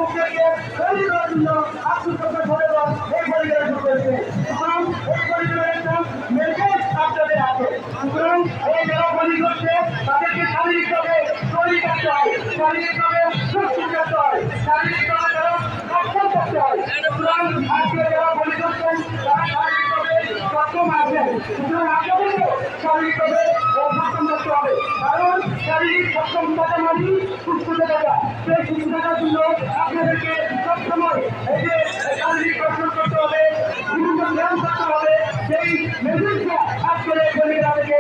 যুবকদেরকে তৈরি করার জন্য আত্মসম্মান ধন্যবাদ এই পরিবারে শুরু করেছে। সুতরাং এই পরিবারের একটা মেসেজ আপনাদের আছে। সুতরাং এই যারা বলি করছে তাদেরকে শারীরিকভাবে তৈরি করতে হয়, শারীরিকভাবে প্রস্তুত করতে হয়, শারীরিকভাবে তারা সক্ষম করতে হয়। সুতরাং আজকে যারা বলি করছেন তারা শারীরিকভাবে সক্ষম আছেন। সুতরাং আপনাদেরকে শারীরিকভাবে সক্ষম করতে হবে, কারণ শারীরিক সক্ষমতা মানে সুস্থ থাকা। সেই সুস্থ থাকার জন্য আপনাদেরকে সবসময় এই যে শারীরিক কসরত করতে হবে, বিভিন্ন ব্যায়াম করতে হবে। সেই মেসেজটা আজকের এই পরিবার থেকে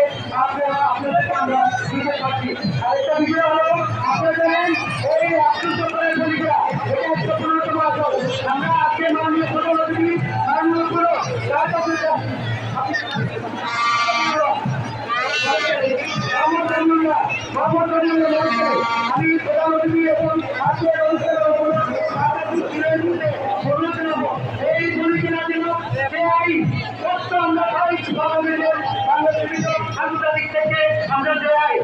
আপনাদেরকে আমরা দিতে পারছি। আর একটা বিষয় হলো আপনারা জানেন এই আব্দুল জব্বারের পরিবার এটা একটা পুরোনো আসল। আমরা আজকে মাননীয় প্রধান অতিথি মাননীয় পুরো তার কাছে আমি প্রধান অতিথি এবং আজকের অনুষ্ঠানের এই পরিচালনার জন্য আমরা বাংলাদেশের আন্তর্জাতিক থেকে আমরা দেয়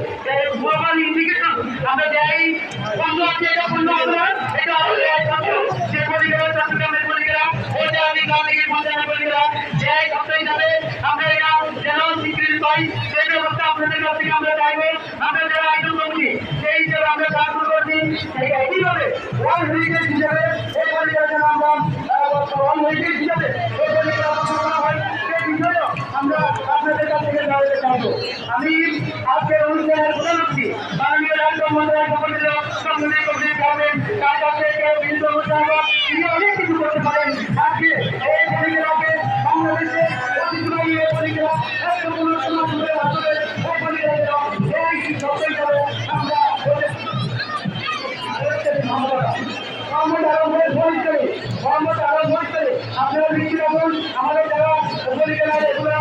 গ্লোবাল ইন্ডিকেশন আমরা দেয় বন্ধ আছে, এটা বন্ধ হবে না। এটা যে পরিবার চট্টগ্রামের পরিবার ওটা আমি গান্ধীর মন্দিরের পরিবার যে সপ্তাহে যাবে আমরা এটা যেন স্বীকৃতি পাই সেই ব্যবস্থা আপনাদের কাছ থেকে আমরা চাইবো। আমরা যারা আয়োজন করছি সেই হিসেবে আমরা কাজ শুরু করছি। এইভাবে ওয়ার্ল্ড হেরিটেজ হিসেবে এই পরিবার যেন আমরা ওয়ার্ল্ড হেরিটেজ হিসেবে এই পরিবার হয় সেই বিষয়েও আমরা আপনাদের কাছ থেকে জানাতে চাইবো। আমি আজকের অনুষ্ঠানের প্রধান অতিথি মাননীয় রাষ্ট্র মন্ত্রণালয় সম্বন্ধে করতে পারবেন তার কাছ থেকে বিভিন্ন অনুষ্ঠান তিনি অনেক কিছু করতে পারেন। আজকে এই পরিবারকে বাংলাদেশে ঐতিহ্যবাহী এই পরিবার একশো 15 সমাজ ধরে আসলে এই পরিবারের এই শব্দ হিসাবে আমরা আপনারা নিশ্চিত আমাদের যারা পরিচালনা